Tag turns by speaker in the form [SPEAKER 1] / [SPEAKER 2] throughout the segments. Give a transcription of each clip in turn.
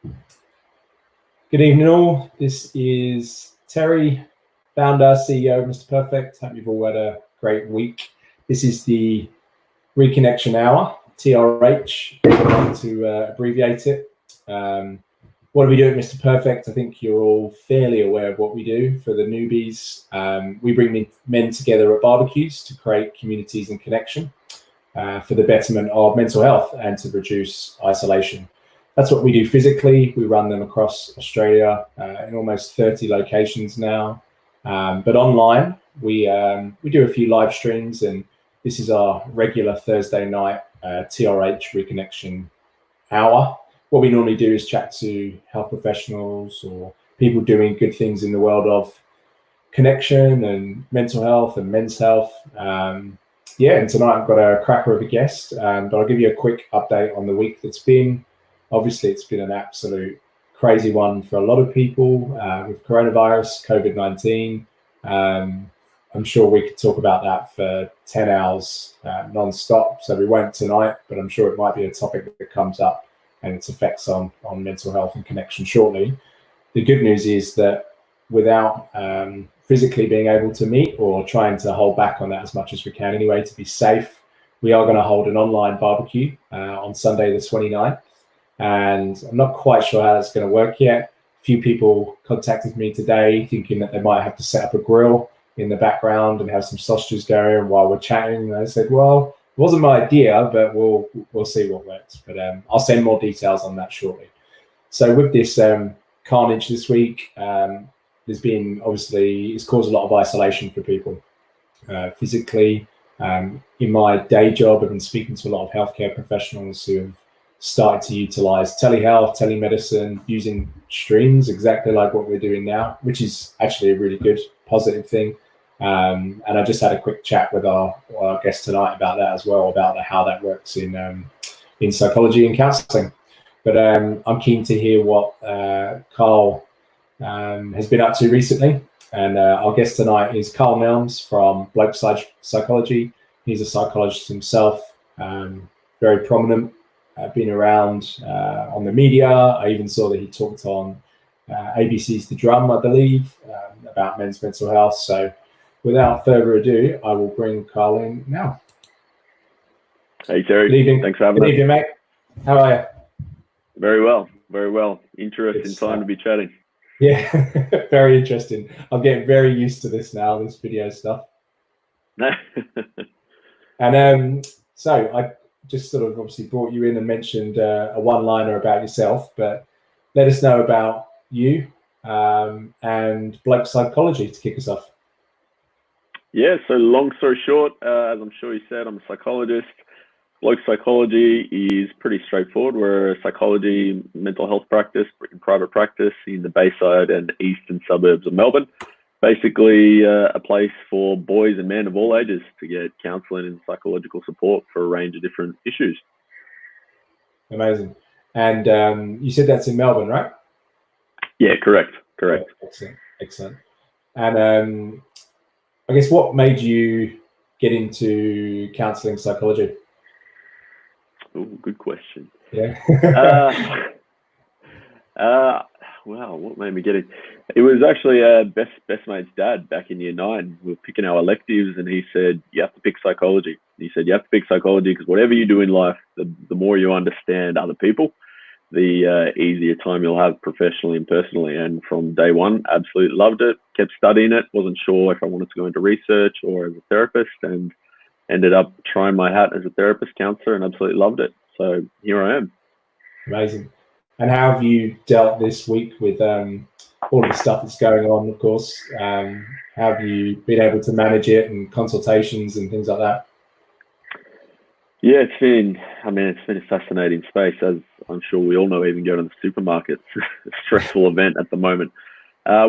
[SPEAKER 1] Good evening all. This is Terry, founder, CEO of Mr. Perfect. Hope you've all had a great week. This is the Reconnection Hour, TRH, if I like to abbreviate it. What do we do at Mr. Perfect? I think you're all fairly aware of what we do. For the newbies, we bring men together at barbecues to create communities and connection for the betterment of mental health and to reduce isolation. That's what we do physically. We run them across Australia in almost 30 locations now. But online, we do a few live streams, and this is our regular Thursday night TRH Reconnection Hour. What we normally do is chat to health professionals or people doing good things in the world of connection and mental health and men's health. And tonight I've got a cracker of a guest, but I'll give you a quick update on the week that's been. Obviously, it's been an absolute crazy one for a lot of people with coronavirus, COVID-19. I'm sure we could talk about that for 10 hours non-stop, so we won't tonight, but I'm sure it might be a topic that comes up and its effects on mental health and connection shortly. The good news is that without physically being able to meet or trying to hold back on that as much as we can anyway to be safe, we are going to hold an online barbecue on Sunday the 29th. And I'm not quite sure how that's going to work yet. A few people contacted me today thinking that they might have to set up a grill in the background and have some sausages going while we're chatting. And I said, well, it wasn't my idea, but we'll see what works. But I'll send more details on that shortly. So with this carnage this week, there's been, obviously, it's caused a lot of isolation for people physically. In my day job, I've been speaking to a lot of healthcare professionals who have started to utilize telehealth, telemedicine, using streams exactly like what we're doing now, which is actually a really good, positive thing. And I just had a quick chat with our guest tonight about that as well, about how that works in psychology and counseling. But I'm keen to hear what Carl has been up to recently. And our guest tonight is Carl Nelms from Blokes Psychology. He's a psychologist himself, very prominent. Been around on the media. I even saw that he talked on ABC's The Drum, I believe, about men's mental health. So without further ado, I will bring Carl in now.
[SPEAKER 2] Hey, Terry.
[SPEAKER 1] Good evening.
[SPEAKER 2] Thanks for having
[SPEAKER 1] us. Good evening, mate. How are you?
[SPEAKER 2] Very well. Very well. Interesting time to be chatting.
[SPEAKER 1] Yeah, very interesting. I'm getting very used to this now, this video stuff. And so I just sort of obviously brought you in and mentioned a one-liner about yourself, but let us know about you and Blokes Psychology to kick us off.
[SPEAKER 2] Yeah, so long story short, as I'm sure you said, I'm a psychologist. Blokes Psychology is pretty straightforward. We're a psychology mental health practice, in private practice in the Bayside and eastern suburbs of Melbourne. Basically a place for boys and men of all ages to get counselling and psychological support for a range of different issues.
[SPEAKER 1] Amazing. And you said that's in Melbourne, right?
[SPEAKER 2] Yeah, correct.
[SPEAKER 1] Yeah, excellent. And I guess what made you get into counselling psychology?
[SPEAKER 2] Oh, good question.
[SPEAKER 1] Yeah.
[SPEAKER 2] Wow, what made me get it? It was actually best mate's dad back in year 9. We were picking our electives, and he said, you have to pick psychology. He said, you have to pick psychology because whatever you do in life, the more you understand other people, the easier time you'll have professionally and personally. And from day one, absolutely loved it, kept studying it, wasn't sure if I wanted to go into research or as a therapist, and ended up trying my hat as a therapist counselor and absolutely loved it. So here I am.
[SPEAKER 1] Amazing. And how have you dealt this week with all the stuff that's going on, of course? How have you been able to manage it and consultations and things like that?
[SPEAKER 2] Yeah, it's been a fascinating space, as I'm sure we all know, even going to the supermarket. It's a stressful event at the moment.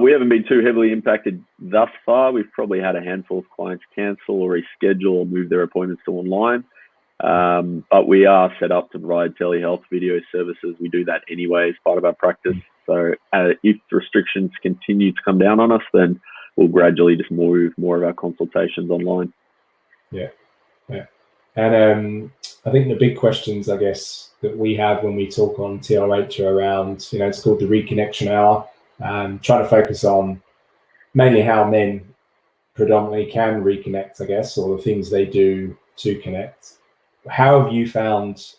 [SPEAKER 2] We haven't been too heavily impacted thus far. We've probably had a handful of clients cancel or reschedule or move their appointments to online. But we are set up to provide telehealth video services. We do that anyway as part of our practice. So if restrictions continue to come down on us, then we'll gradually just move more of our consultations online.
[SPEAKER 1] Yeah. And I think the big questions, I guess, that we have when we talk on TRH are around, it's called the reconnection hour, trying to focus on mainly how men predominantly can reconnect, I guess, or the things they do to connect. How have you found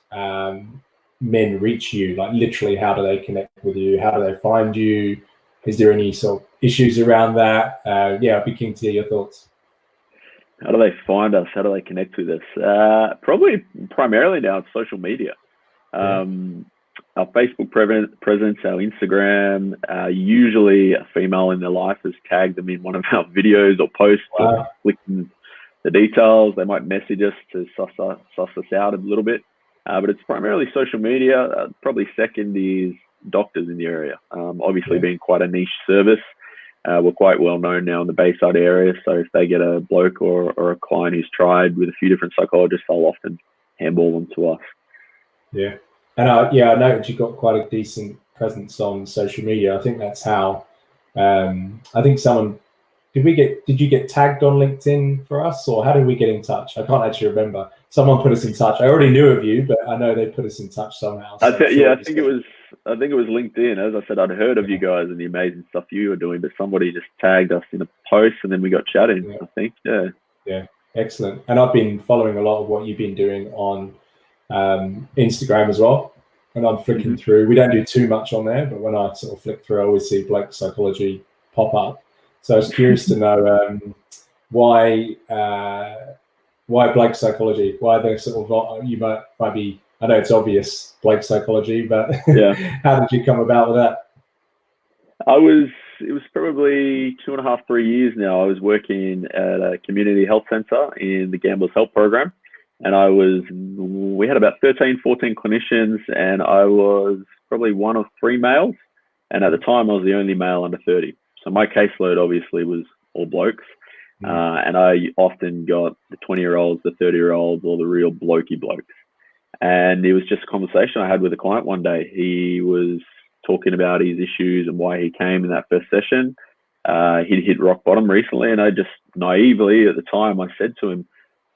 [SPEAKER 1] men reach you? Like literally, how do they connect with you? How do they find you? Is there any sort of issues around that? Yeah, I'd be keen to hear your thoughts.
[SPEAKER 2] How do they find us? How do they connect with us? Probably primarily now it's social media. Our Facebook presence, our Instagram, usually a female in their life has tagged them in one of our videos or posts.
[SPEAKER 1] Wow.
[SPEAKER 2] Or clicking the details. They might message us to suss us out a little bit. But it's primarily social media. Probably second is doctors in the area. Obviously being quite a niche service. We're quite well known now in the Bayside area. So if they get a bloke or a client who's tried with a few different psychologists, they'll often handball them to us.
[SPEAKER 1] Yeah. And I noticed you got quite a decent presence on social media. I think that's how, I think someone, did you get tagged on LinkedIn for us, or how did we get in touch? I can't actually remember. Someone put us in touch. I already knew of you, but I know they put us in touch somehow. So
[SPEAKER 2] I think it was LinkedIn. As I said, I'd heard of you guys and the amazing stuff you were doing, but somebody just tagged us in a post and then we got chatting, I think.
[SPEAKER 1] Yeah. Excellent. And I've been following a lot of what you've been doing on Instagram as well. And I'm flicking through. We don't do too much on there, but when I sort of flick through, I always see Blokes Psychology pop up. So I was curious to know why Blokes Psychology? Why they sort of, you might be, I know it's obvious, Blokes Psychology, but how did you come about with that?
[SPEAKER 2] It was probably 2.5, 3 years now. I was working at a community health centre in the Gamblers Help Program. And we had about 13, 14 clinicians, and I was probably one of 3 males. And at the time, I was the only male under 30. So my caseload obviously was all blokes. And I often got the 20-year-olds, the 30-year-olds, or the real blokey blokes. And it was just a conversation I had with a client one day. He was talking about his issues and why he came in that first session. He'd hit rock bottom recently, and I just naively at the time, I said to him,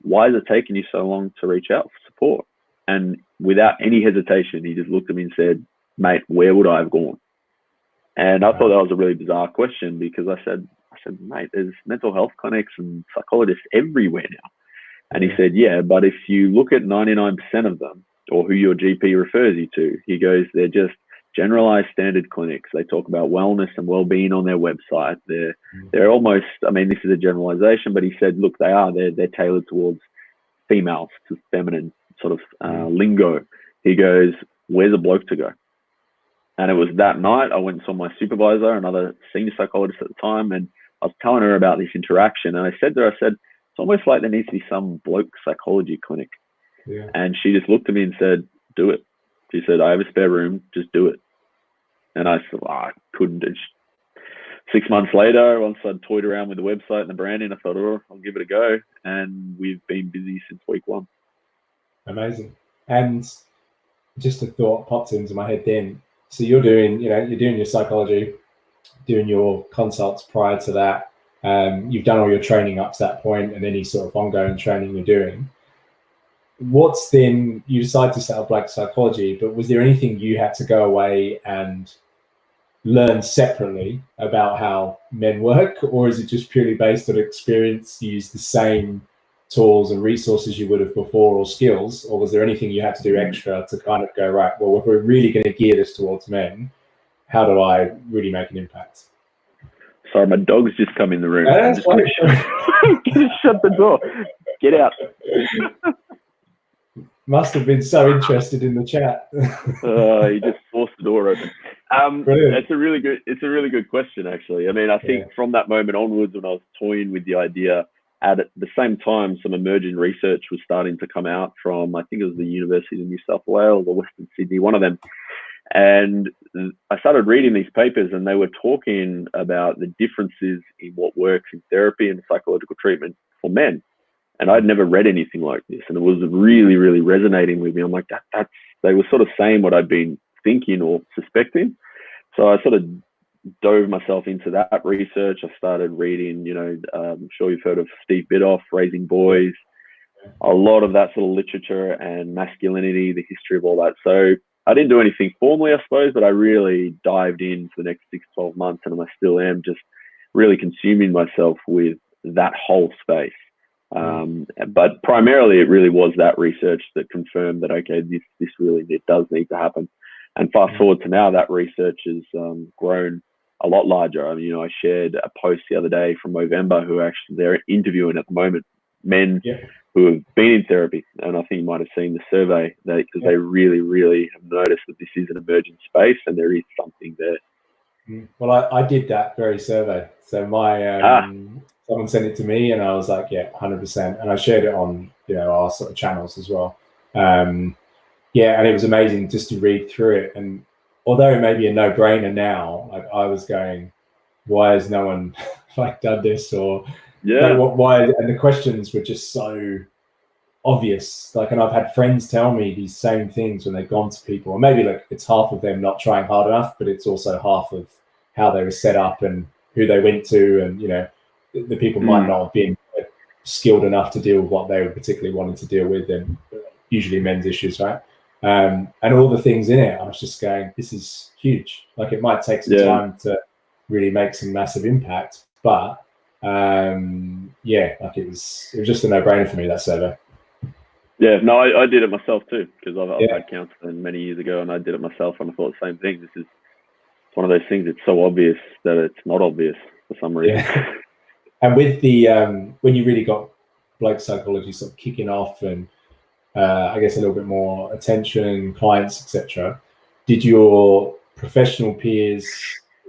[SPEAKER 2] "Why is it taking you so long to reach out for support?" And without any hesitation, he just looked at me and said, "Mate, where would I have gone?" And I thought that was a really bizarre question, because I said, "Mate, there's mental health clinics and psychologists everywhere now." And he said, "Yeah, but if you look at 99% of them, or who your GP refers you to," he goes, "they're just generalized standard clinics. They talk about wellness and well-being on their website. They're almost, I mean, this is a generalization, but he said, look, they're tailored towards females, to feminine sort of lingo." He goes, "Where's a bloke to go?" And it was that night I went and saw my supervisor, another senior psychologist at the time, and I was telling her about this interaction. And I said to her, it's almost like there needs to be some bloke psychology clinic.
[SPEAKER 1] Yeah. And
[SPEAKER 2] she just looked at me and said, "Do it." She said, "I have a spare room, just do it." And I said, I couldn't. 6 months later, once I'd toyed around with the website and the branding, I thought, I'll give it a go. And we've been busy since week 1.
[SPEAKER 1] Amazing. And just a thought popped into my head then. So you're doing your psychology, doing your consults prior to that. You've done all your training up to that point, and any sort of ongoing training you're doing. What's then, you decided to set up Blokes Psychology, but was there anything you had to go away and learn separately about how men work, or is it just purely based on experience? You use the same tools and resources you would have before, or skills, or was there anything you had to do extra to kind of go, right, well, if we're really going to gear this towards men, how do I really make an impact?
[SPEAKER 2] Sorry, my dog's just come in the room.
[SPEAKER 1] Just
[SPEAKER 2] shut the door. Get out.
[SPEAKER 1] Must have been so interested in the chat.
[SPEAKER 2] He just forced the door open.
[SPEAKER 1] Brilliant.
[SPEAKER 2] It's a really good question, actually. I mean, I think from that moment onwards, when I was toying with the idea, at the same time, some emerging research was starting to come out from, I think it was the University of New South Wales or Western Sydney, one of them. And I started reading these papers, and they were talking about the differences in what works in therapy and psychological treatment for men. And I'd never read anything like this, and it was really, really resonating with me. I'm like, they were sort of saying what I'd been thinking or suspecting. So I sort of dove myself into that research. I started reading, I'm sure you've heard of Steve Biddulph, Raising Boys. a lot of that sort of literature and masculinity, the history of all that. So I didn't do anything formally, I suppose, but I really dived in for the next 6 to 12 months, and I still am just really consuming myself with that whole space. But primarily, it really was that research that confirmed that, okay, this really does need to happen. And fast forward to now, that research has grown a lot larger. I mean, I shared a post the other day from Movember, who actually they're interviewing at the moment men who have been in therapy, and I think you might have seen the survey because they really, really have noticed that this is an emerging space and there is something there.
[SPEAKER 1] Well, I did that very survey. So my someone sent it to me, and I was like, yeah, 100%, and I shared it on our sort of channels as well. And it was amazing just to read through it. And although it may be a no-brainer now, like I was going, why has no one done this, or why? And the questions were just so obvious. And I've had friends tell me these same things when they've gone to people, and maybe it's half of them not trying hard enough, but it's also half of how they were set up and who they went to, and the people might not have been skilled enough to deal with what they were particularly wanting to deal with, and usually men's issues, right? And all the things in it, I was just going, this is huge. It might take some time to really make some massive impact, but it was just a no-brainer for me, that survey.
[SPEAKER 2] Yeah, no, I did it myself too, because I've had counselling many years ago, and I did it myself, and I thought the same thing. It's one of those things. It's so obvious that it's not obvious for some reason.
[SPEAKER 1] Yeah. And with the when you really got Blokes Psychology sort of kicking off, and I guess a little bit more attention, clients, etc., did your professional peers,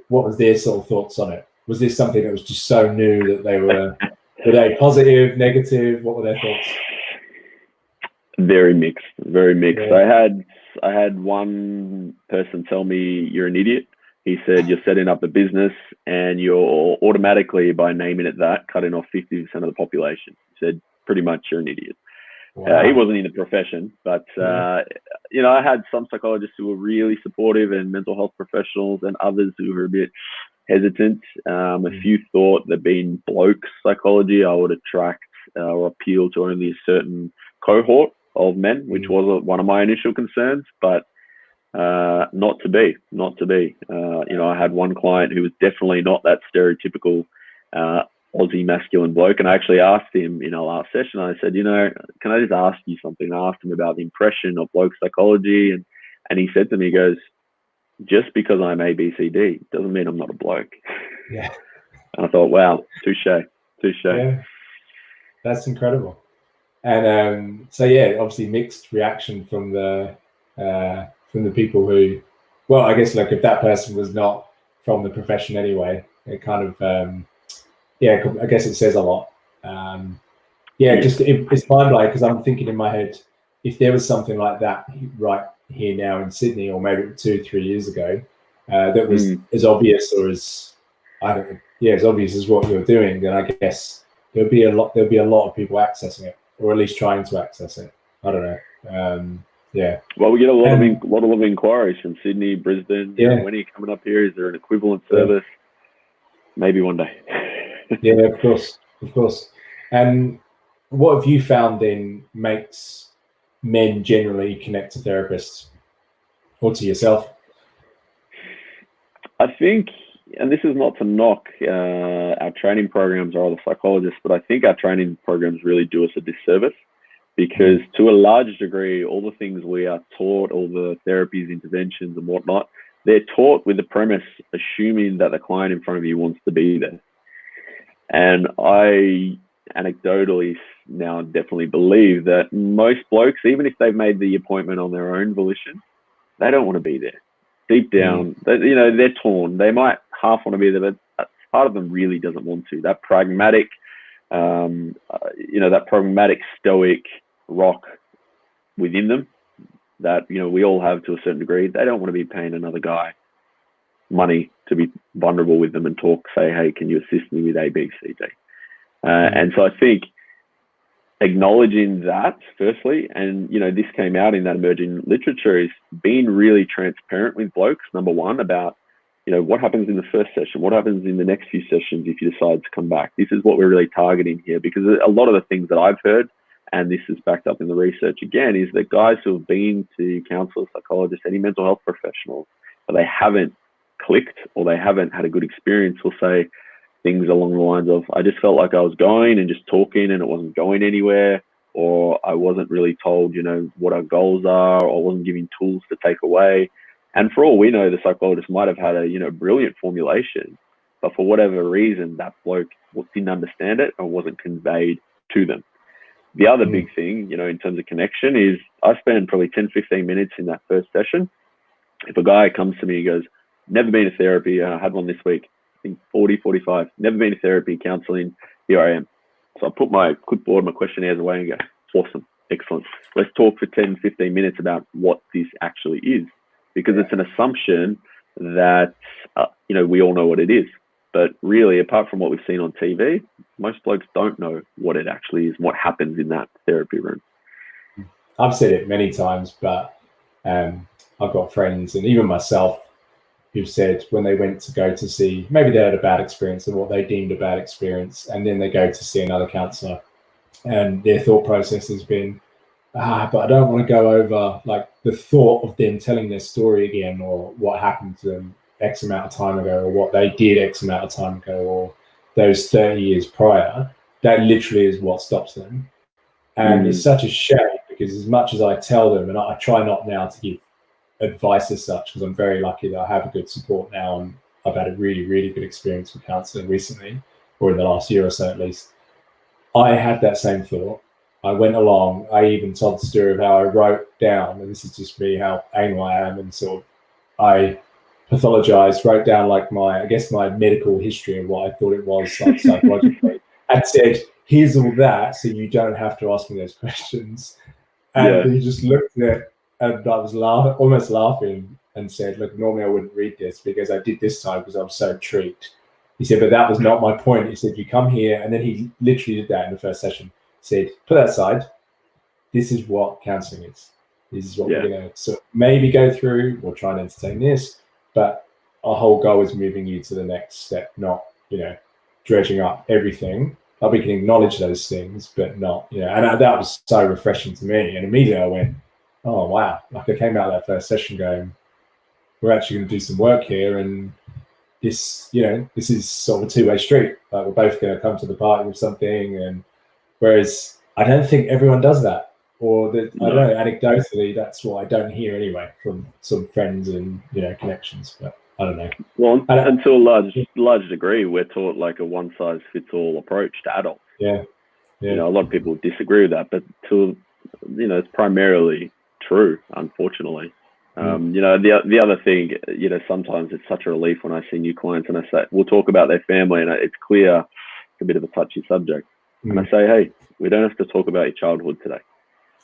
[SPEAKER 1] what was their sort of thoughts on it? Was this something that was just so new that they were they positive, negative? What were their thoughts?
[SPEAKER 2] Very mixed, very mixed.
[SPEAKER 1] Yeah.
[SPEAKER 2] I had one person tell me, you're an idiot. He said, you're setting up a business and you're automatically, by naming it that, cutting off 50% of the population. He said, pretty much you're an idiot. Wow. He wasn't in the profession, but I had some psychologists who were really supportive, and mental health professionals, and others who were a bit hesitant. A few thought that being Blokes Psychology, I would attract or appeal to only a certain cohort of men, which was one of my initial concerns, but not to be. I had one client who was definitely not that stereotypical Aussie masculine bloke, and I actually asked him in our last session, I said, can I just ask you something? I asked him about the impression of Blokes Psychology, and he said to me, he goes, just because I'm ABCD doesn't mean I'm not a bloke.
[SPEAKER 1] Yeah.
[SPEAKER 2] And I thought, wow, touche.
[SPEAKER 1] Yeah, that's incredible. And obviously mixed reaction from the people who, well, I guess if that person was not from the profession anyway, it kind of I guess it says a lot. It's mind-blowing, because I'm thinking in my head, if there was something like that right here now in Sydney, or maybe 2-3 years ago, that was as obvious, or as as obvious as what you're doing, then I guess there'll be a lot of people accessing it, or at least trying to access it. I don't know.
[SPEAKER 2] Well, we get a lot of inquiries from Sydney, Brisbane. When are you coming up here? Is there an equivalent service? Maybe one day.
[SPEAKER 1] Yeah, of course. And what have you found then makes men generally connect to therapists, or to yourself?
[SPEAKER 2] I think, and this is not to knock our training programs or other psychologists, but I think our training programs really do us a disservice, because to a large degree, all the things we are taught, all the therapies, interventions and whatnot, they're taught with the premise assuming that the client in front of you wants to be there. And I anecdotally now definitely believe that most blokes, even if they've made the appointment on their own volition, they don't want to be there. Deep down, they're torn. They might half want to be there, but part of them really doesn't want to. That pragmatic, stoic rock within them that, we all have to a certain degree. They don't want to be paying another guy money to be vulnerable with them and say, hey, can you assist me with A, B, C, D? And so I think acknowledging that firstly, and this came out in that emerging literature, is being really transparent with blokes, number one, about what happens in the first session, what happens in the next few sessions if you decide to come back. This is what we're really targeting here, because a lot of the things that I've heard and this is backed up in the research again, is that guys who have been to counselors, psychologists, any mental health professionals, but they haven't clicked or they haven't had a good experience, will say things along the lines of, I just felt like I was going and just talking and it wasn't going anywhere, or I wasn't really told, what our goals are, or wasn't given tools to take away. And for all we know, the psychologist might have had a, brilliant formulation, but for whatever reason, that bloke didn't understand it and wasn't conveyed to them. The other big thing, in terms of connection is I spend probably 10, 15 minutes in that first session. If a guy comes to me and goes, never been to therapy, I had one this week, I think 40, 45, never been to therapy, counseling, here I am. So I put my clipboard, my questionnaires away and go, awesome, excellent. Let's talk for 10, 15 minutes about what this actually is, because it's an assumption that, we all know what it is. But really, apart from what we've seen on TV, most blokes don't know what it actually is, what happens in that therapy room.
[SPEAKER 1] I've said it many times, but I've got friends and even myself who've said when they went to go to see, maybe they had a bad experience and what they deemed a bad experience, and then they go to see another counsellor and their thought process has been, but I don't want to go over like the thought of them telling their story again, or what happened to them X amount of time ago, or what they did X amount of time ago, or those 30 years prior. That literally is what stops them. And it's such a shame, because as much as I tell them, and I try not now to give advice as such, because I'm very lucky that I have a good support now, and I've had a really, really good experience with counselling recently, or in the last year or so at least. I had that same thought. I went along, I even told the story of how I wrote down, and this is just me, how anal I am, and sort of I pathologized, wrote down like my medical history of what I thought it was like psychologically, and said, here's all that, so you don't have to ask me those questions. And he just looked at it, and I was almost laughing, and said, look, normally I wouldn't read this because I did this time because I was so intrigued. He said, but that was not my point. He said, you come here, and then he literally did that in the first session. Said, put that aside. This is what counselling is. This is what we're going to maybe go through. We'll try and entertain this, but our whole goal is moving you to the next step, not, dredging up everything. We can acknowledge those things, but not, and that was so refreshing to me. And immediately I went, oh, wow. Like I came out of that first session going, we're actually going to do some work here. And this, this is sort of a two-way street. Like we're both going to come to the party with something. And whereas I don't think everyone does that, or that, I don't know, anecdotally, that's what I don't hear anyway from some friends and, connections, but I don't know.
[SPEAKER 2] Well, until a large degree, we're taught like a one-size-fits-all approach to adults.
[SPEAKER 1] Yeah.
[SPEAKER 2] A lot of people disagree with that, but it's primarily true, unfortunately. The other thing, sometimes it's such a relief when I see new clients and I say, we'll talk about their family, and it's clear it's a bit of a touchy subject. And I say, hey, we don't have to talk about your childhood today.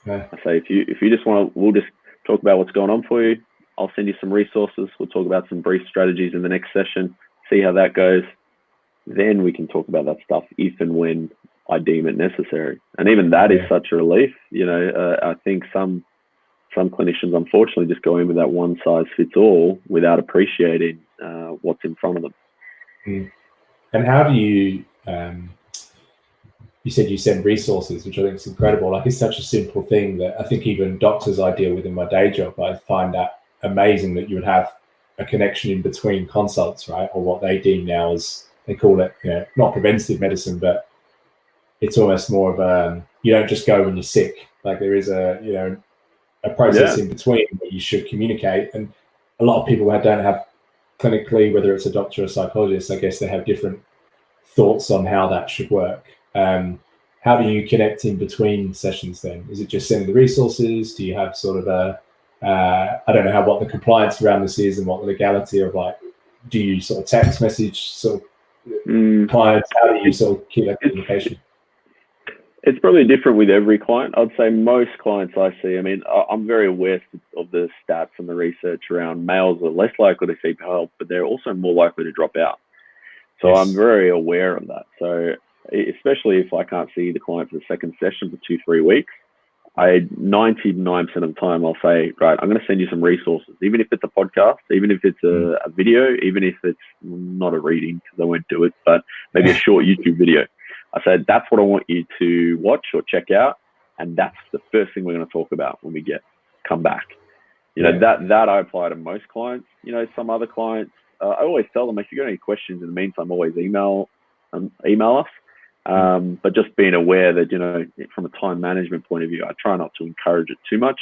[SPEAKER 2] I say, if you just want to, we'll just talk about what's going on for you. I'll send you some resources. We'll talk about some brief strategies in the next session, see how that goes. Then we can talk about that stuff if and when I deem it necessary. And even that is such a relief. I think some clinicians, unfortunately, just go in with that one size fits all without appreciating what's in front of them.
[SPEAKER 1] And how do you, you said you send resources, which I think is incredible. Like it's such a simple thing that I think even doctors I deal with in my day job, I find that amazing that you would have a connection in between consults, right? Or what they deem now as, they call it, not preventative medicine, but it's almost more of a, you don't just go when you're sick. Like there is a process in between where you should communicate. And a lot of people don't have clinically, whether it's a doctor or a psychologist, I guess they have different thoughts on how that should work. How do you connect in between sessions then? Is it just sending the resources? Do you have sort of a, I don't know what the compliance around this is and what the legality of like, do you sort of text message sort of clients? How do you sort of keep that communication?
[SPEAKER 2] It's probably different with every client. I'd say most clients I see, I'm very aware of the stats and the research around males are less likely to seek help, but they're also more likely to drop out. So I'm very aware of that. So especially if I can't see the client for the second session for 2-3 weeks, 99% of the time I'll say, right, I'm going to send you some resources, even if it's a podcast, even if it's a video, even if it's not a reading because I won't do it, but maybe a short YouTube video. I said, that's what I want you to watch or check out. and that's the first thing we're going to talk about when we come back. You know, that I apply to most clients. You know, some other clients, I always tell them, if you got any questions in the meantime, always email us. But just being aware that, you know, from a time management point of view, I try not to encourage it too much.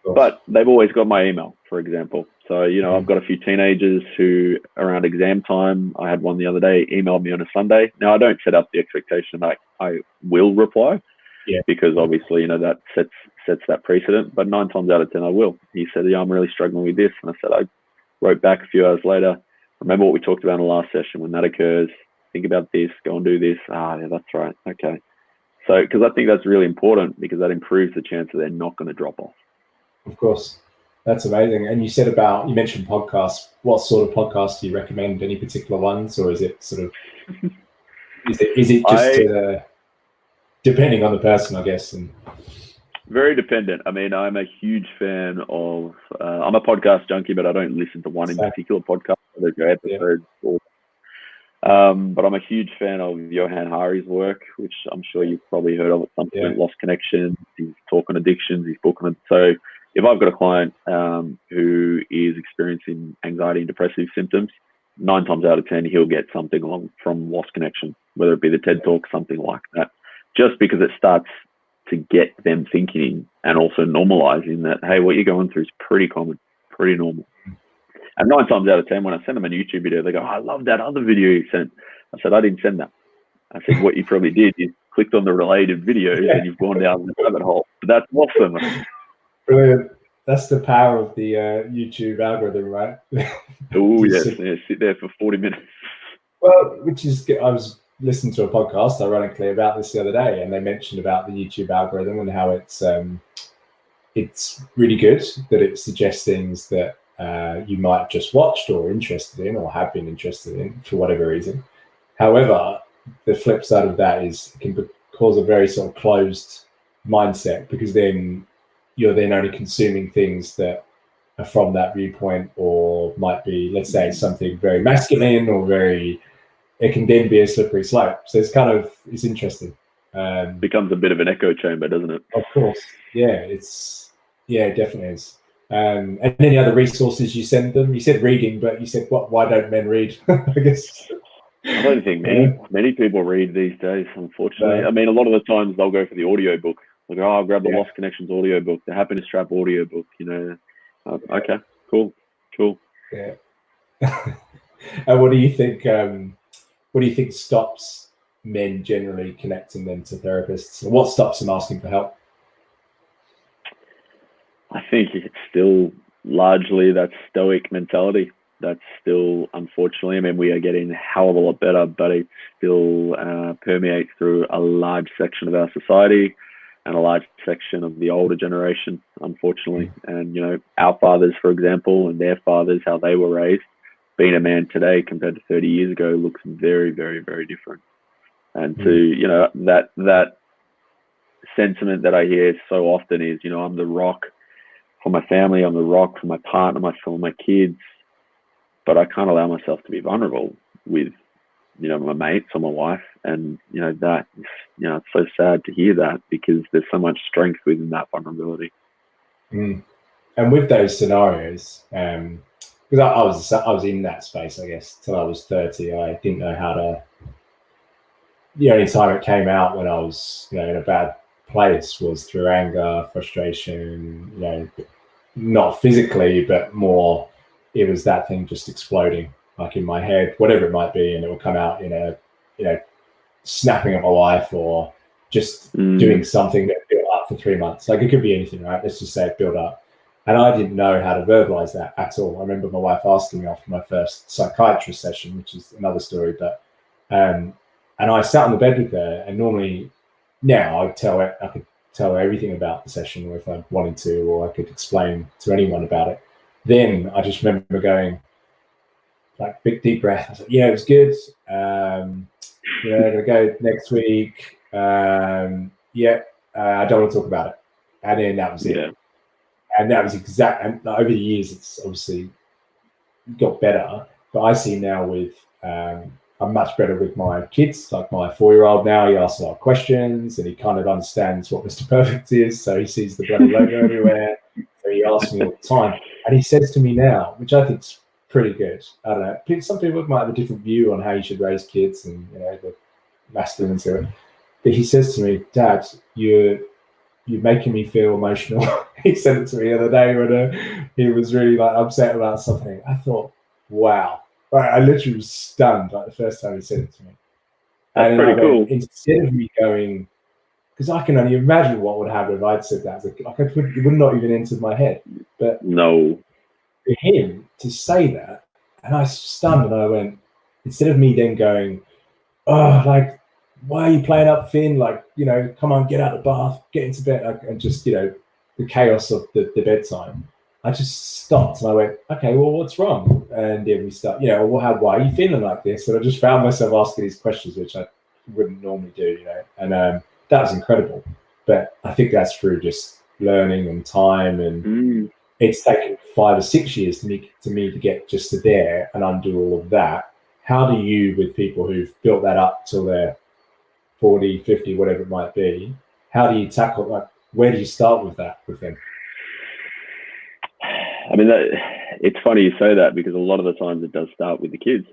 [SPEAKER 2] But they've always got my email, for example. So, you know, I've got a few teenagers who, around exam time, I had one the other day, emailed me on a Sunday. Now, I don't set up the expectation that I will reply, because obviously, you know, that sets that precedent. But 9 times out of 10, I will. He said, yeah, I'm really struggling with this. And I said, I wrote back a few hours later, remember what we talked about in the last session. When that occurs, think about this, go and do this. Yeah, that's right. Okay. So, because I think that's really important, because that improves the chance that they're not going to drop off.
[SPEAKER 1] Of course. That's amazing. And you mentioned podcasts. What sort of podcasts do you recommend? Any particular ones, or is it sort of, is it just depending on the person, I guess? And
[SPEAKER 2] very dependent. I mean, I'm a huge fan of, I'm a podcast junkie, but I don't listen to one in particular podcast. There's no episodes. But I'm a huge fan of Johann Hari's work, which I'm sure you've probably heard of at some point. Lost Connection. He's talk on addictions. He's book on it. So if I've got a client who is experiencing anxiety and depressive symptoms, 9 times out of 10, he'll get something along from Lost Connection, whether it be the TED Talk, something like that, just because it starts to get them thinking and also normalizing that, hey, what you're going through is pretty common, pretty normal. And 9 times out of 10, when I send them a YouTube video, they go, I love that other video you sent. I said, I didn't send that. I said, what you probably did is clicked on the related videos and you've gone down the rabbit hole. But that's awesome.
[SPEAKER 1] Brilliant. That's the power of the YouTube algorithm, right?
[SPEAKER 2] Oh, yes. Sit there for 40 minutes.
[SPEAKER 1] Well, I was listening to a podcast, ironically, about this the other day, and they mentioned about the YouTube algorithm and how it's really good, that it suggests things that you might have just watched or interested in or have been interested in for whatever reason. However, the flip side of that is it can cause a very sort of closed mindset, because then you're then only consuming things that are from that viewpoint, or might be, let's say, something very masculine or it can then be a slippery slope. So it's interesting.
[SPEAKER 2] Becomes a bit of an echo chamber, doesn't it?
[SPEAKER 1] Of course. Yeah, it definitely is. And any other resources you send them? You said reading, but you said, why don't men read? I guess.
[SPEAKER 2] I don't think many people read these days, unfortunately. No. I mean, a lot of the times they'll go for the audio book. They'll go, I'll grab the Lost Connections audio book, the Happiness Trap audio book, you know. Okay, cool.
[SPEAKER 1] Yeah. And what do you think stops men generally connecting them to therapists? What stops them asking for help?
[SPEAKER 2] I think it's still largely that Stoic mentality. That's still, unfortunately, I mean, we are getting a hell of a lot better, but it still permeates through a large section of our society and a large section of the older generation, unfortunately. And, you know, our fathers, for example, and their fathers, how they were raised, being a man today compared to 30 years ago looks very, very, very different. And to, you know, that sentiment that I hear so often is, you know, I'm the rock for my family, I'm the rock for my partner, for my kids, but I can't allow myself to be vulnerable with, you know, my mates or my wife. And, you know, that is, you know, it's so sad to hear that, because there's so much strength within that vulnerability.
[SPEAKER 1] And with those scenarios, because I was in that space, I guess, till I was 30. I didn't know how to. The only time it came out when I was, you know, in a bad place was through anger, frustration, you know, not physically, but more, it was that thing just exploding, like in my head, whatever it might be, and it will come out in a, you know, snapping at my wife, or just doing something that built up for 3 months. Like, it could be anything, right? Let's just say it built up. And I didn't know how to verbalize that at all. I remember my wife asking me after my first psychiatrist session, which is another story, but and I sat on the bed with her, and normally now I could tell her everything about the session, or if I wanted to, or I could explain to anyone about it. Then I just remember going, like, big deep breath. I was like, yeah, it was good. You know, I'm gonna go next week. I don't want to talk about it. And then that was it.
[SPEAKER 2] Yeah.
[SPEAKER 1] And that was exact. And over the years, it's obviously got better. But I see now with, I I'm much better with my kids. Like my 4-year-old now, he asks a lot of questions and he kind of understands what Mr. Perfect is. So he sees the bloody logo everywhere. So he asks me all the time. And he says to me now, which I think is pretty good. I don't know. Some people might have a different view on how you should raise kids and, you know, the masculine to it. But he says to me, Dad, you're making me feel emotional. He said it to me the other day when he was really like upset about something. I thought, wow. I literally was stunned like the first time he said it to me.
[SPEAKER 2] That's pretty cool.
[SPEAKER 1] Instead of me going, because I can only imagine what would happen if I'd said that. Like it would not even entered my head. But
[SPEAKER 2] no,
[SPEAKER 1] for him to say that, and I was stunned, and I went, instead of me then going, oh, like, why are you playing up thin? Like, you know, come on, get out of the bath, get into bed, and just, you know, the chaos of the bedtime. I just stopped and I went, okay, well, what's wrong? And then we start, you know, well, why are you feeling like this? And I just found myself asking these questions, which I wouldn't normally do, you know, and that was incredible. But I think that's through just learning and time, and it's taken 5 or 6 years to me to get just to there and undo all of that. How do you, with people who've built that up till they're 40, 50, whatever it might be, how do you tackle, like, where do you start with that with them?
[SPEAKER 2] I mean, it's funny you say that, because a lot of the times it does start with the kids.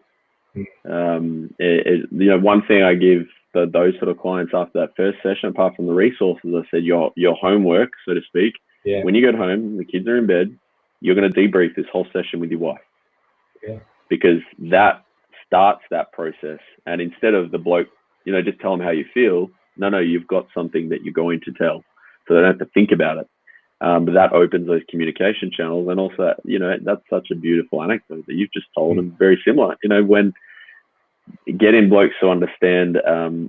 [SPEAKER 2] You know, one thing I give those sort of clients after that first session, apart from the resources, I said your homework, so to speak. Yeah. When you get home, the kids are in bed, you're going to debrief this whole session with your wife. Yeah. Because that starts that process. And instead of the bloke, you know, just tell them how you feel. No, you've got something that you're going to tell, so they don't have to think about it. But that opens those communication channels. And also, you know, that's such a beautiful anecdote that you've just told, and very similar. You know, when getting blokes to understand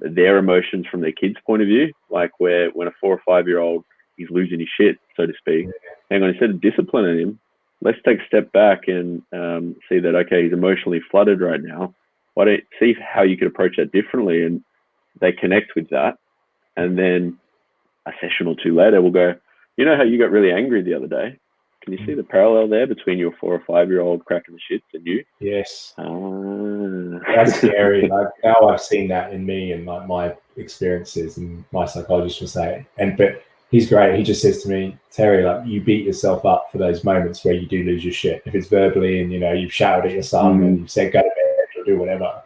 [SPEAKER 2] their emotions from their kids' point of view, like when a 4 or 5 year old is losing his shit, so to speak. Hang on, instead of disciplining him, let's take a step back and see that, okay, he's emotionally flooded right now. Why don't you see how you could approach that differently? And they connect with that. And then a session or two later, we'll go, you know how you got really angry the other day? Can you see the parallel there between your 4 or 5 year old cracking the shits and you?
[SPEAKER 1] Yes. That's scary. Like, now I've seen that in me and my experiences, and my psychologist will say, but he's great. He just says to me, Terry, like, you beat yourself up for those moments where you do lose your shit. If it's verbally and, you know, you've shouted at your son and you've said, go to bed or do whatever.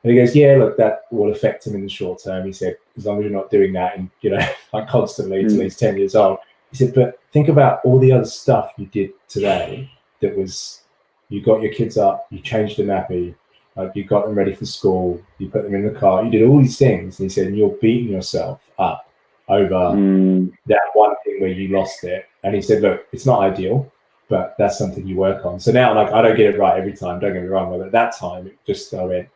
[SPEAKER 1] And he goes, yeah, look, that will affect him in the short term. He said, as long as you're not doing that and, you know, like constantly until he's 10 years old. He said, but think about all the other stuff you did today that was, you got your kids up, you changed the nappy, like you got them ready for school, you put them in the car, you did all these things. And he said, and you're beating yourself up over that one thing where you lost it. And he said, look, it's not ideal, but that's something you work on. So now, like, I don't get it right every time, don't get me wrong, but at that time, it just, I went,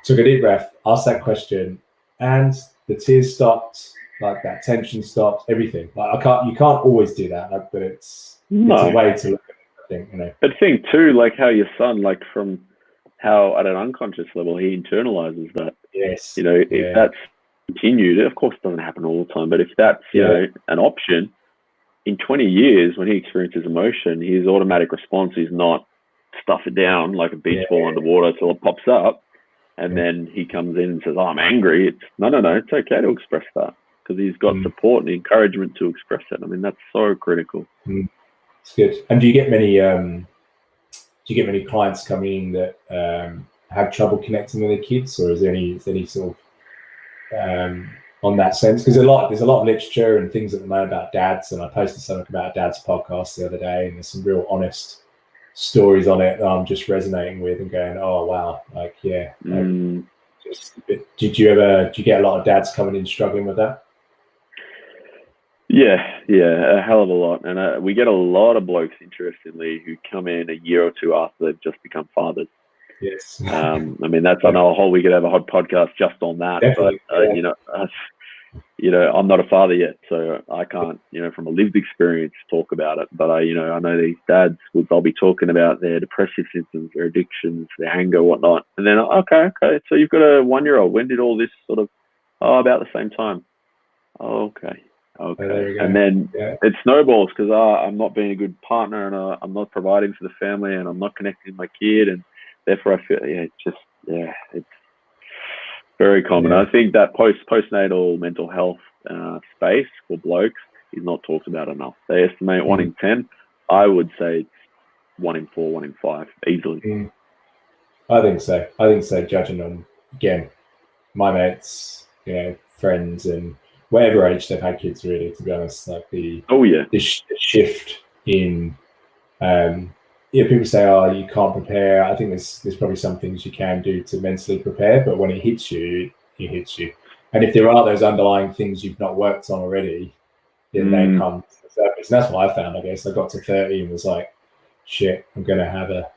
[SPEAKER 1] took a deep breath, asked that question, and the tears stopped, like that tension stopped, everything. Like, you can't always do that, like, but it's a way to look at it, I think, you know.
[SPEAKER 2] But think too, like how your son, like from how at an unconscious level he internalizes that.
[SPEAKER 1] Yes.
[SPEAKER 2] You know, if that's continued, of course it doesn't happen all the time, but if that's, you know, an option, in 20 years when he experiences emotion, his automatic response is not stuff it down like a beach ball underwater till it pops up. And then he comes in and says, oh, I'm angry. It's no, it's okay to express that, because he's got support and encouragement to express it. I mean, that's so critical.
[SPEAKER 1] It's good. And do you get many clients coming in that have trouble connecting with their kids, or is there any sort of on that sense? Because there's a lot of literature and things at the moment about dads, and I posted something about a dad's podcast the other day, and there's some real honest stories on it that I'm just resonating with and going, oh wow, like, yeah. Like, did you get a lot of dads coming in struggling with that?
[SPEAKER 2] Yeah, a hell of a lot. And we get a lot of blokes, interestingly, who come in a year or two after they've just become fathers.
[SPEAKER 1] Yes.
[SPEAKER 2] I mean, that's on a whole, we could have a hot podcast just on that. Definitely, but, you know, I'm not a father yet, so I can't, you know, from a lived experience talk about it. But I know these dads, they'll be talking about their depressive symptoms, their addictions, their anger, whatnot. And then, okay. So you've got a 1-year-old. When did all this sort of, about the same time. Okay. And then it snowballs because I'm not being a good partner, and I'm not providing for the family, and I'm not connecting with my kid, and therefore I feel Yeah, it's very common. I think that postnatal mental health space for blokes is not talked about enough. They estimate 1 in 10. I would say it's 1 in 4, 1 in 5, easily.
[SPEAKER 1] I think so. Judging on, again, my mates, friends, and whatever age they've had kids, really, to be honest, like the shift in, people say, oh, you can't prepare. I think there's probably some things you can do to mentally prepare, but when it hits you, it hits you. And if there are those underlying things you've not worked on already, then they come to the surface. And that's what I found, I guess. I got to 30 and was like, shit, I'm going to have a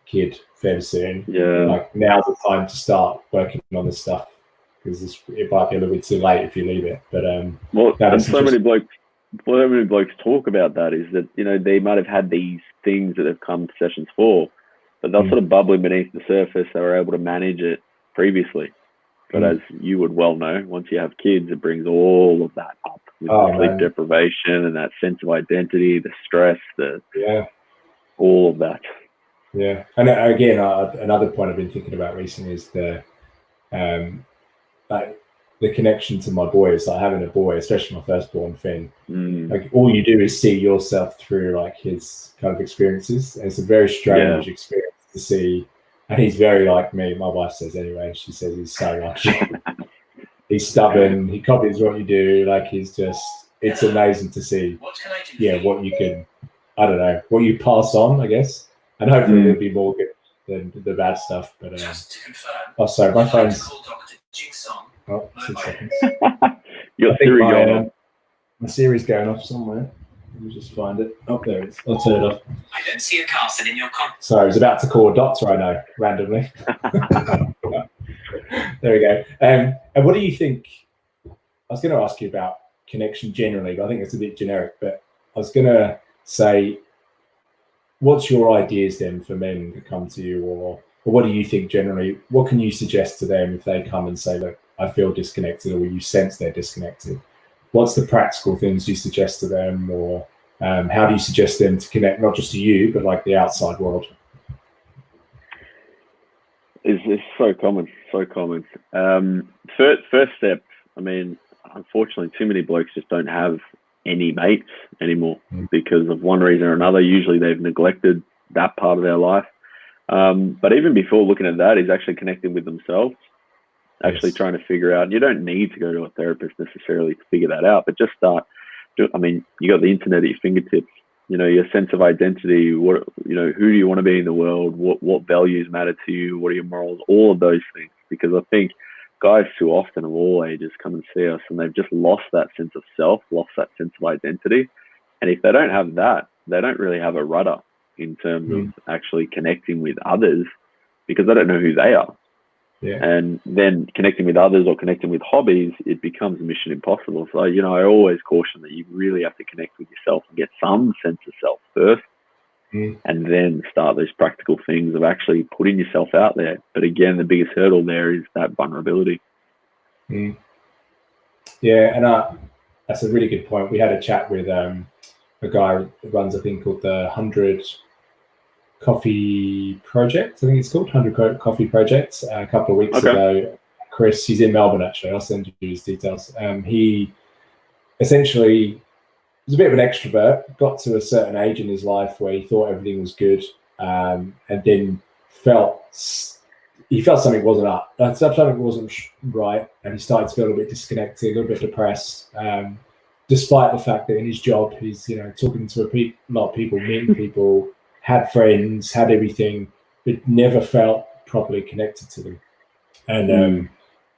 [SPEAKER 1] kid fairly soon.
[SPEAKER 2] Yeah.
[SPEAKER 1] Like, now's the time to start working on this stuff, because it might be a little bit too late if you leave it. But
[SPEAKER 2] so many blokes talk about that, is that they might have had these things that have come to sessions for, but they're sort of bubbling beneath the surface. They were able to manage it previously, but as you would well know, once you have kids, it brings all of that up with the sleep deprivation and that sense of identity, the stress, all of that.
[SPEAKER 1] Yeah, and again, another point I've been thinking about recently is the connection to my boys. Like having a boy, especially my firstborn Finn. Like all you do is see yourself through like his kind of experiences. And it's a very strange experience to see. And he's very like me. My wife says anyway. She says he's so like you. He's stubborn. He copies what you do. Like it's amazing to see. What you can, I don't know, what you pass on, I guess. And hopefully there'll be more good than the bad stuff. But
[SPEAKER 3] just to confirm,
[SPEAKER 1] oh, sorry, my phone's.
[SPEAKER 3] Oh,
[SPEAKER 1] 2 seconds.
[SPEAKER 2] Your Siri going off.
[SPEAKER 1] My Siri's going off somewhere. Let me just find it. Oh, there it is. I'll turn it off.
[SPEAKER 3] I don't see a castle in your
[SPEAKER 1] Sorry, I was about to call a doctor, I know, randomly. There we go. And what do you think? I was going to ask you about connection generally, but I think it's a bit generic. But I was going to say, what's your ideas then for men that come to you, or what do you think generally? What can you suggest to them if they come and say, look, I feel disconnected, or you sense they're disconnected? What's the practical things you suggest to them, or how do you suggest them to connect, not just to you, but like the outside world?
[SPEAKER 2] It's so common. First step, I mean, unfortunately, too many blokes just don't have any mates anymore because of one reason or another. Usually they've neglected that part of their life. But even before looking at that is actually connecting with themselves, actually trying to figure out, you don't need to go to a therapist necessarily to figure that out, but just start. I mean, you got the internet at your fingertips, your sense of identity, who do you want to be in the world? What values matter to you? What are your morals? All of those things, because I think guys too often of all ages come and see us and they've just lost that sense of self, lost that sense of identity. And if they don't have that, they don't really have a rudder in terms of actually connecting with others, because they don't know who they are. Yeah. And then connecting with others or connecting with hobbies, it becomes mission impossible. So, I always caution that you really have to connect with yourself and get some sense of self first, and then start those practical things of actually putting yourself out there. But again, the biggest hurdle there is that vulnerability.
[SPEAKER 1] Yeah, and that's a really good point. We had a chat with a guy who runs a thing called the 100 Coffee Project. I think it's called 100 Coffee Project. A couple of weeks ago, Chris, he's in Melbourne actually. I'll send you his details. He essentially was a bit of an extrovert, got to a certain age in his life where he thought everything was good, and then felt something wasn't up. Something wasn't right, and he started to feel a bit disconnected, a little bit depressed, despite the fact that in his job he's talking to a lot of people, meeting people, had friends, had everything, but never felt properly connected to them. And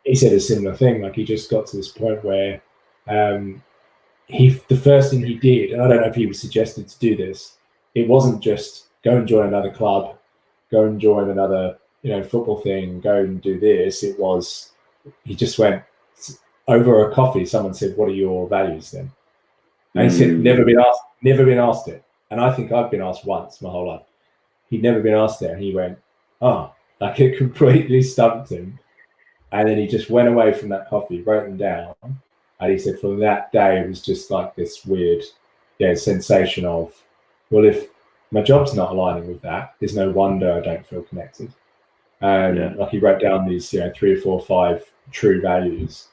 [SPEAKER 1] he said a similar thing. Like he just got to this point where the first thing he did, and I don't know if he was suggested to do this, it wasn't just go and join another club, go and join another football thing, go and do this. It was, he just went over a coffee. Someone said, "What are your values then?" And he said, never been asked it. And I think I've been asked once my whole life. He'd never been asked it, and he went, "Oh," like it completely stumped him. And then he just went away from that coffee, wrote them down. And he said from that day, it was just like this weird sensation of, well, if my job's not aligning with that, there's no wonder I don't feel connected. Like he wrote down these, 3 or 4 or 5 true values.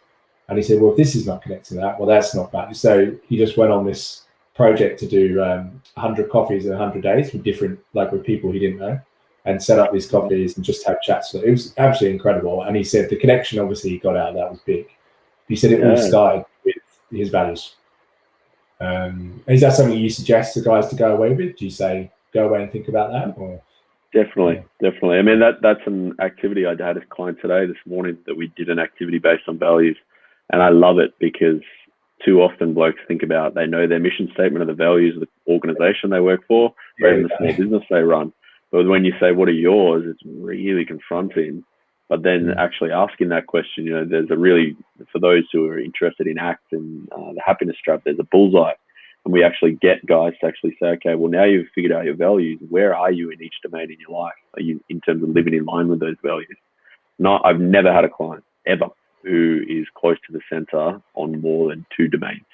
[SPEAKER 1] And he said, well, if this is not connected to that, well, that's not value. So he just went on this project to do 100 coffees in 100 days with different, like with people he didn't know, and set up these coffees and just have chats. So it was absolutely incredible. And he said the connection, obviously, he got out of that was big. He said it all started with his values. Is that something you suggest to guys to go away with? Do you say go away and think about that? Or?
[SPEAKER 2] Definitely. I mean, that's an activity I had a client today, this morning, that we did an activity based on values. And I love it because too often blokes think about, they know their mission statement of the values of the organization they work for, or even the small business they run. But when you say, what are yours, it's really confronting. But then actually asking that question, there's a really, for those who are interested in ACT and the happiness trap, there's a bullseye. And we actually get guys to actually say, okay, well, now you've figured out your values. Where are you in each domain in your life? Are you in terms of living in line with those values? I've never had a client ever who is close to the center on more than 2 domains.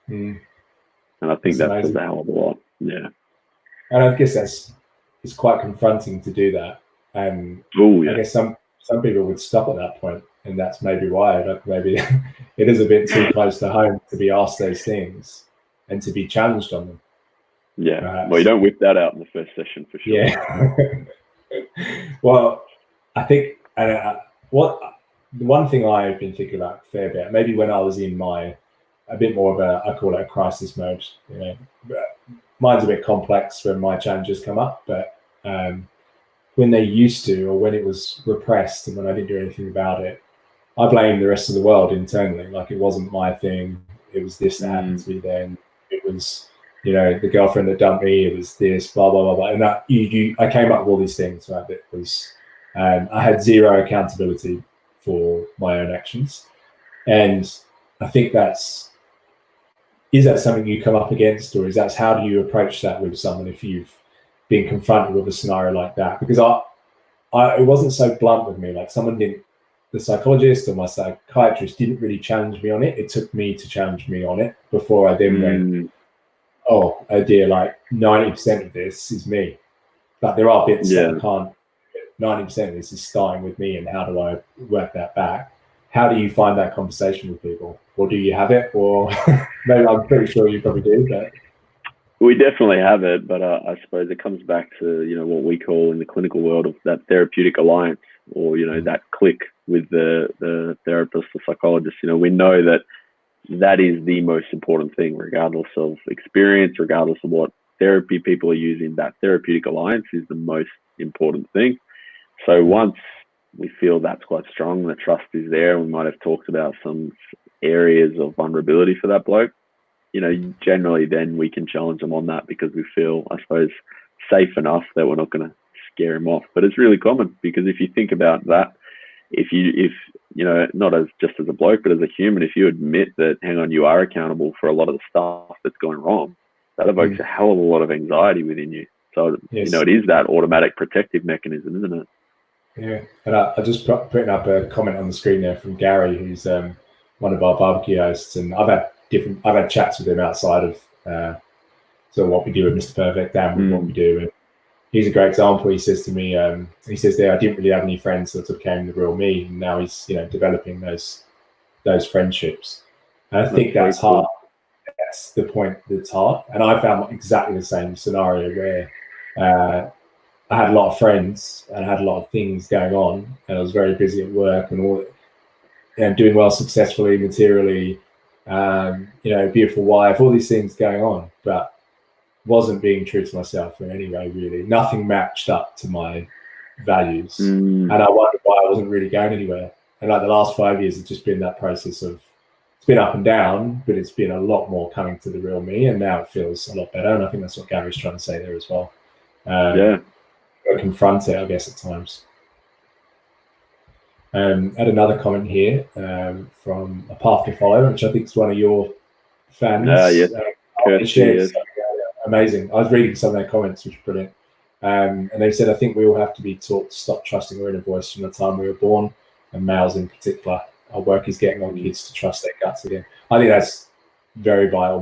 [SPEAKER 2] And I think that says a hell of a lot. Yeah.
[SPEAKER 1] And I guess it's quite confronting to do that. And I guess some people would stop at that point, and that's maybe why. Like maybe it is a bit too close to home to be asked those things and to be challenged on them.
[SPEAKER 2] Yeah. Perhaps. Well, you don't whip that out in the first session for sure.
[SPEAKER 1] Yeah. Well, I think the one thing I've been thinking about a fair bit, maybe when I was in a bit more of I call it a crisis mode. Mine's a bit complex when my challenges come up, but when they used to, or when it was repressed and when I didn't do anything about it, I blamed the rest of the world internally. Like it wasn't my thing. It was this that happened to me then. It was, the girlfriend that dumped me. It was this, blah, blah, blah, blah. And that I came up with all these things, right? It was, I had zero accountability for my own actions. And I think is that something you come up against, or how do you approach that with someone if you've been confronted with a scenario like that? Because it wasn't so blunt with me. Like the psychologist or my psychiatrist didn't really challenge me on it. It took me to challenge me on it before I then went, oh dear, like 90% of this is me. Like there are bits that I can't, 90% of this is starting with me, and how do I work that back? How do you find that conversation with people? Or do you have it? Or maybe I'm pretty sure you probably do, but...
[SPEAKER 2] We definitely have it, but I suppose it comes back to, what we call in the clinical world of that therapeutic alliance, or, that click with the therapist or psychologist. We know that is the most important thing, regardless of experience, regardless of what therapy people are using. That therapeutic alliance is the most important thing. So once we feel that's quite strong, the trust is there, we might have talked about some areas of vulnerability for that bloke, generally then we can challenge them on that because we feel, I suppose, safe enough that we're not going to scare him off. But it's really common, because if you think about that, if not as just as a bloke, but as a human, if you admit that, hang on, you are accountable for a lot of the stuff that's going wrong, that evokes a hell of a lot of anxiety within you. So, it is that automatic protective mechanism, isn't it?
[SPEAKER 1] Yeah. And I just putting up a comment on the screen there from Gary, who's one of our barbecue hosts, and I've had chats with him outside of what we do with Mr. Perfect and what we do. And he's a great example. He says to me, I didn't really have any friends that became the real me, and now he's developing those friendships. And I think that's hard. That's the point that's hard. And I found exactly the same scenario where I had a lot of friends and I had a lot of things going on, and I was very busy at work and all, doing well successfully, materially, beautiful wife, all these things going on, but wasn't being true to myself in any way, really. Nothing matched up to my values. And I wondered why I wasn't really going anywhere. And like the last 5 years, it's just been that process of, it's been up and down, but it's been a lot more coming to the real me, and now it feels a lot better. And I think that's what Gary's trying to say there as well. Confront it, I guess, at times. Had another comment here from A Path to Follow, which I think is one of your fans.
[SPEAKER 2] Yes.
[SPEAKER 1] Amazing. I was reading some of their comments, which is brilliant. And they said, I think we all have to be taught to stop trusting our inner voice from the time we were born, and males in particular. Our work is getting on kids to trust their guts again. I think that's very vital.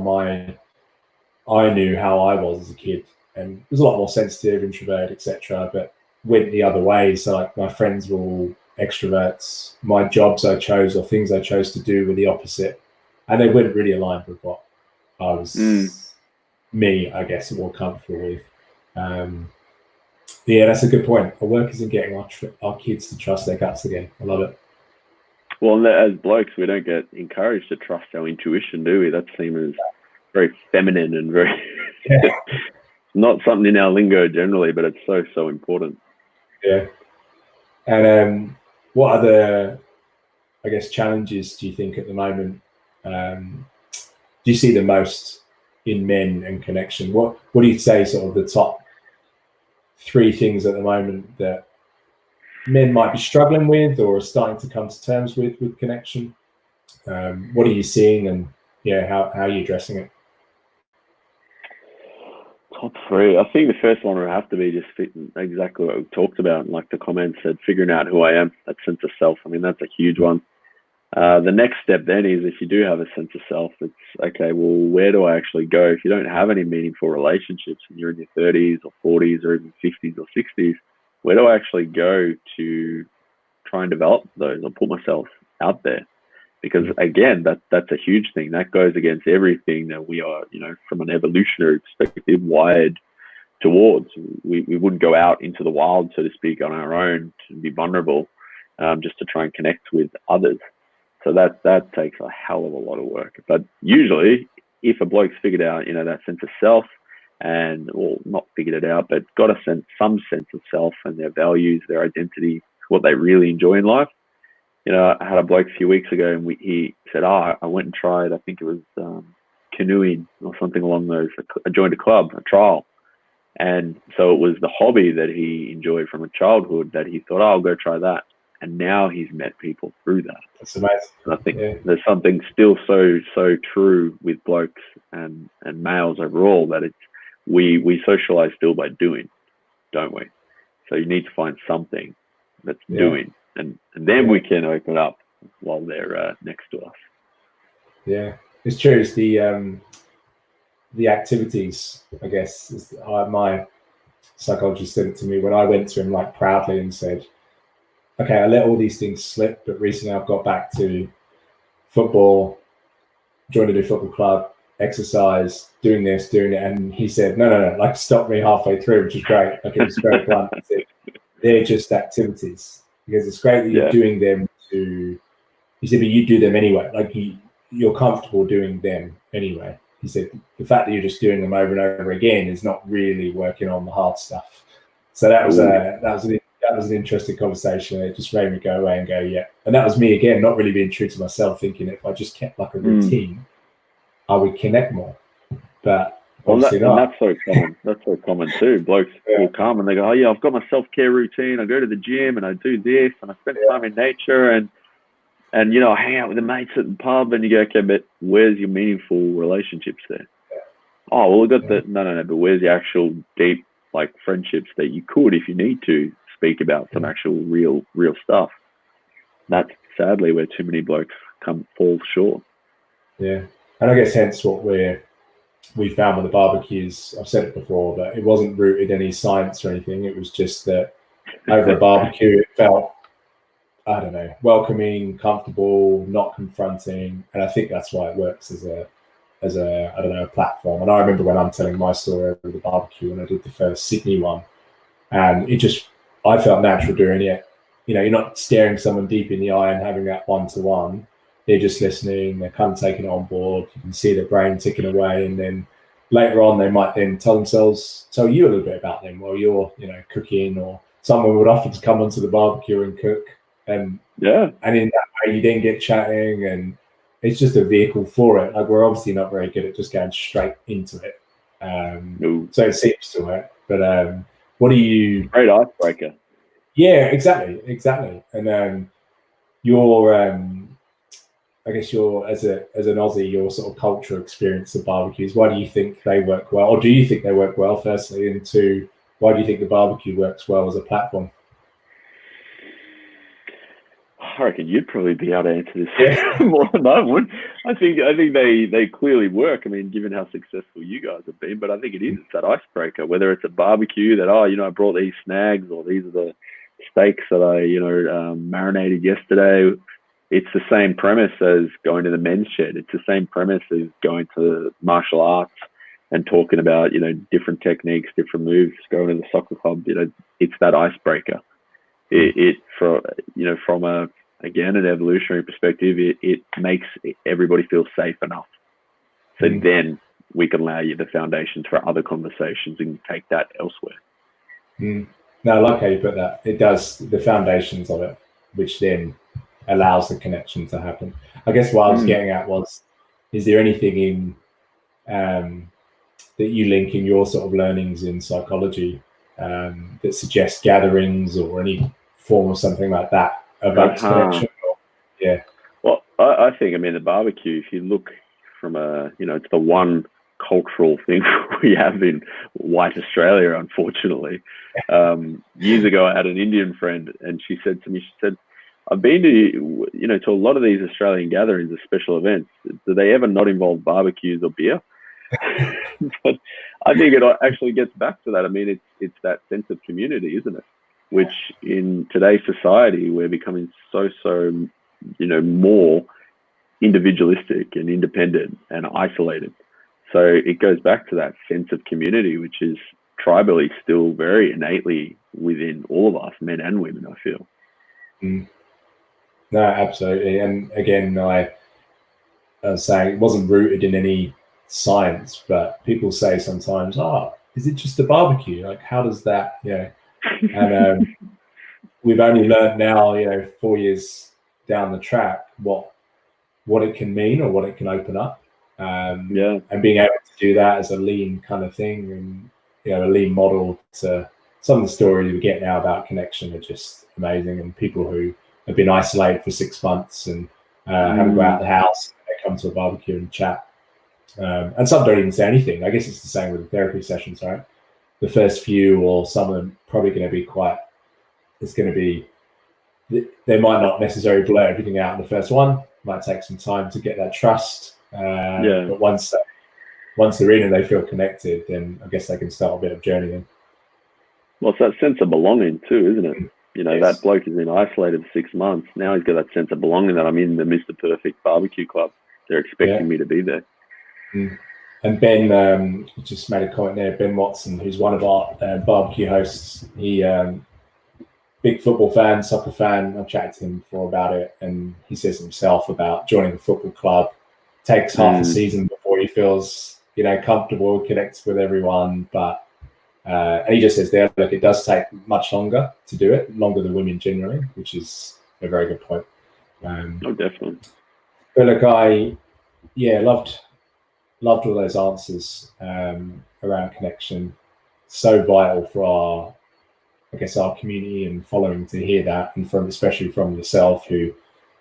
[SPEAKER 1] I knew how I was as a kid, and was a lot more sensitive, introverted, etc. But went the other way. So like my friends were all extroverts. My jobs I chose or things I chose to do were the opposite, and they weren't really aligned with what I was me, I guess, more comfortable with. Yeah, that's a good point. Our work is in getting our kids to trust their guts again. I love it.
[SPEAKER 2] Well, as blokes, we don't get encouraged to trust our intuition, do we? That seems very feminine and very not something in our lingo generally, but it's so important.
[SPEAKER 1] Yeah. And what other, I guess, challenges do you think at the moment do you see the most in men and connection? What do you say sort of the top 3 things at the moment that men might be struggling with or are starting to come to terms with connection? What are you seeing, and how are you addressing it?
[SPEAKER 2] Top 3. I think the first one would have to be just exactly what we talked about, like the comments said, figuring out who I am, that sense of self. I mean, that's a huge one. The next step then is, if you do have a sense of self, it's okay, well, where do I actually go? If you don't have any meaningful relationships and you're in your 30s or 40s or even 50s or 60s, where do I actually go to try and develop those or put myself out there? Because again, that's a huge thing. That goes against everything that we are, from an evolutionary perspective, wired towards. We wouldn't go out into the wild, so to speak, on our own to be vulnerable, just to try and connect with others. So that takes a hell of a lot of work. But usually, if a bloke's figured out, that sense of self, and not figured it out, but got some sense of self and their values, their identity, what they really enjoy in life. I had a bloke a few weeks ago, and he said, I went and tried, I think it was canoeing or something along those. I joined a club, a trial. And so it was the hobby that he enjoyed from a childhood that he thought, I'll go try that. And now he's met people through that.
[SPEAKER 1] That's amazing.
[SPEAKER 2] And I think there's something still so true with blokes and males overall, that it's we socialize still by doing, don't we? So you need to find something that's doing, and then we can open up while they're next to us. Yeah,
[SPEAKER 1] it's true. It's the activities, I guess. My psychologist said it to me when I went to him, like, proudly, and said, okay, I let all these things slip, but recently I've got back to football, joined a new football club, exercise, doing this, doing it. And he said, no, like, stopped me halfway through, which is great. Like, it was very blunt. They're just activities, because it's great that you're doing them he said, but you do them anyway. Like, you're comfortable doing them anyway. He said, the fact that you're just doing them over and over again is not really working on the hard stuff. So that was an interesting conversation. It just made me go away and go, yeah. And that was me again, not really being true to myself, thinking if I just kept like a routine, I would connect more. But obviously not.
[SPEAKER 2] And that's so common. That's so common too. Blokes will come and they go, I've got my self-care routine. I go to the gym and I do this and I spend time in nature and I hang out with the mates at the pub. And you go, okay, but where's your meaningful relationships there? Oh, well, we've got no, but where's the actual deep, like, friendships that you could, if you need to, speak about some actual real stuff? That's sadly where too many blokes fall short.
[SPEAKER 1] Yeah, and I guess hence what we found with the barbecues. I've said it before, but it wasn't rooted in any science or anything. It was just that over a barbecue, it felt, I don't know, welcoming, comfortable, not confronting, and I think that's why it works as a I don't know, a platform. And I remember when I'm telling my story over the barbecue when I did the first Sydney one, and I felt natural doing it. You're not staring someone deep in the eye and having that one-to-one. They're just listening. They're kind of taking it on board. You can see their brain ticking away, and then later on they might then tell you a little bit about them while you're cooking, or someone would offer to come onto the barbecue and cook, and in that way you then get chatting, and it's just a vehicle for it. Like, we're obviously not very good at just going straight into it, so it seems to work. But what do you?
[SPEAKER 2] Great icebreaker.
[SPEAKER 1] Yeah, exactly. And I guess as an Aussie, your sort of cultural experience of barbecues, why do you think they work well? Or do you think they work well, firstly? And two, why do you think the barbecue works well as a platform?
[SPEAKER 2] I reckon you'd probably be able to answer this more than I would. I think they clearly work. I mean, given how successful you guys have been, but I think it's that icebreaker. Whether it's a barbecue that I brought these snags, or these are the steaks that I marinated yesterday. It's the same premise as going to the men's shed. It's the same premise as going to martial arts and talking about different techniques, different moves. Going to the soccer club, it's that icebreaker. From an evolutionary perspective, it makes everybody feel safe enough. So then we can allow you the foundations for other conversations and take that elsewhere.
[SPEAKER 1] No, I like how you put that. It does the foundations of it, which then allows the connection to happen. I guess what I was getting at was, is there anything in that you link in your sort of learnings in psychology that suggests gatherings or any form of something like that about connection?
[SPEAKER 2] Well, I think, the barbecue, if you look from it's the one cultural thing we have in white Australia, unfortunately. Years ago, I had an Indian friend, and she said to me, I've been to a lot of these Australian gatherings or special events. Do they ever not involve barbecues or beer? But I think it actually gets back to that. It's that sense of community, isn't it? Which in today's society, we're becoming so more individualistic and independent and isolated. So it goes back to that sense of community, which is tribally still very innately within all of us, men and women, I feel.
[SPEAKER 1] No, absolutely. And again, I was saying it wasn't rooted in any science, but people say sometimes, is it just a barbecue? Like, how does that, and we've only learned now, 4 years down the track, what it can mean or what it can open up. And being able to do that as a lean kind of thing, and a lean model to some of the stories we get now about connection are just amazing. And people who have been isolated for 6 months and haven't go out of the house, they come to a barbecue and chat. And some don't even say anything. I guess it's the same with the therapy sessions, right? The first few, or some of them, probably going to be they might not necessarily blur everything out in the first one. Might take some time to get that trust. But once they're in and they feel connected, then I guess they can start a bit of journeying.
[SPEAKER 2] Well, it's that sense of belonging too, isn't it? That bloke has been isolated for 6 months. Now he's got that sense of belonging that I'm in the Mr. Perfect barbecue club. They're expecting me to be there.
[SPEAKER 1] And Ben just made a comment there. Ben Watson, who's one of our barbecue hosts, he big football fan, soccer fan. I chatted to him before about it, and he says himself about joining a football club takes half a season before he feels comfortable, connects with everyone. But and he just says there, look, it does take much longer to do it, longer than women generally, which is a very good point.
[SPEAKER 2] Definitely.
[SPEAKER 1] But look, I loved all those answers around connection. So vital for our community and following to hear that, and especially from yourself, who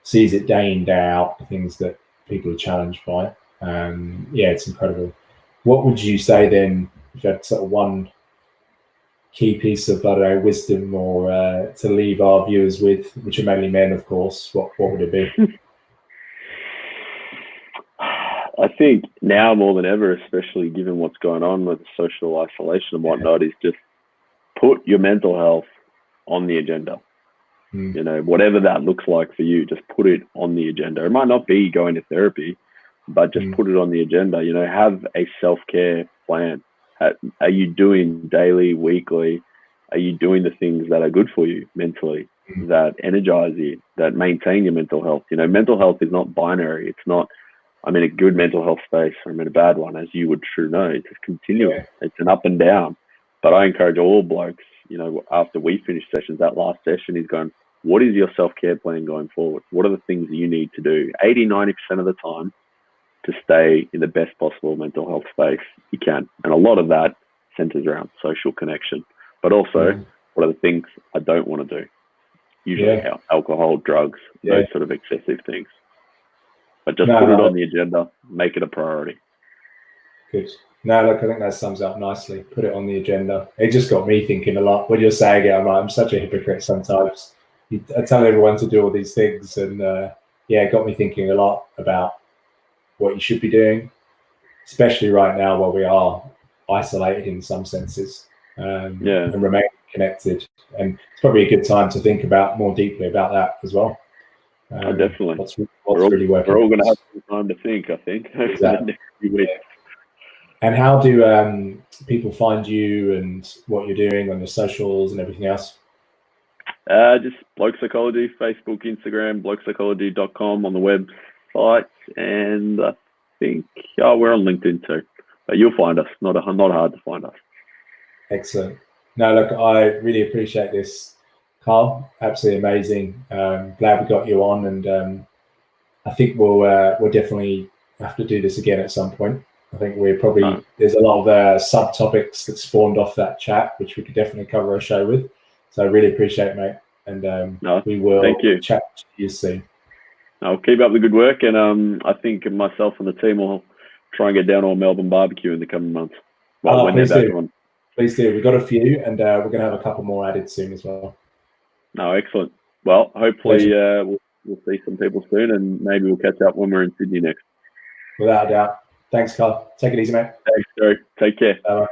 [SPEAKER 1] sees it day in, day out, the things that people are challenged by. It's incredible. What would you say then, if you had sort of one key piece of wisdom or to leave our viewers with, which are mainly men, of course, what would it be?
[SPEAKER 2] I think now more than ever, especially given what's going on with social isolation and whatnot, is just put your mental health on the agenda. Whatever that looks like for you, just put it on the agenda. It might not be going to therapy, but just put it on the agenda. Have a self-care plan. Are you doing daily, weekly? Are you doing the things that are good for you mentally, that energize you, that maintain your mental health? Mental health is not binary. It's not, I'm in a good mental health space, or I'm in a bad one, as you would true know. It's a continuum. It's an up and down. But I encourage all blokes, after we finish sessions, that last session is going, what is your self-care plan going forward? What are the things you need to do 80-90% of the time to stay in the best possible mental health space you can? And a lot of that centers around social connection, but also what are the things I don't want to do? Usually alcohol, drugs, those sort of excessive things. But just put it on the agenda, make it a priority.
[SPEAKER 1] Good. No, look, I think that sums up nicely. Put it on the agenda. It just got me thinking a lot. When you're saying it, I'm such a hypocrite sometimes. you tell everyone to do all these things, and it got me thinking a lot about what you should be doing, especially right now while we are isolated in some senses, and remain connected. And it's probably a good time to think about more deeply about that as well.
[SPEAKER 2] Definitely.
[SPEAKER 1] What's really working?
[SPEAKER 2] We're all going to have some time to think, I think, over the next few weeks.
[SPEAKER 1] And how do people find you and what you're doing on your socials and everything else?
[SPEAKER 2] Just Blokes Psychology, Facebook, Instagram, blokespsychology.com on the website, and I think we're on LinkedIn too. But you'll find us. Not hard to find us.
[SPEAKER 1] Excellent. No, look, I really appreciate this, Carl. Absolutely amazing. Glad we got you on, and I think we'll definitely have to do this again at some point. I think we're probably there's a lot of subtopics that spawned off that chat, which we could definitely cover a show with. So I really appreciate it, mate. And we will chat to you soon.
[SPEAKER 2] I'll keep up the good work, and I think myself and the team will try and get down to a Melbourne barbecue in the coming months. When they're back on.
[SPEAKER 1] Please do. We've got a few, and we're going to have a couple more added soon as well.
[SPEAKER 2] No, excellent. Well, hopefully we'll see some people soon, and maybe we'll catch up when we're in Sydney next.
[SPEAKER 1] Without a doubt. Thanks, Carl. Take it easy, mate.
[SPEAKER 2] Thanks, Joe. Take care.
[SPEAKER 1] Bye-bye.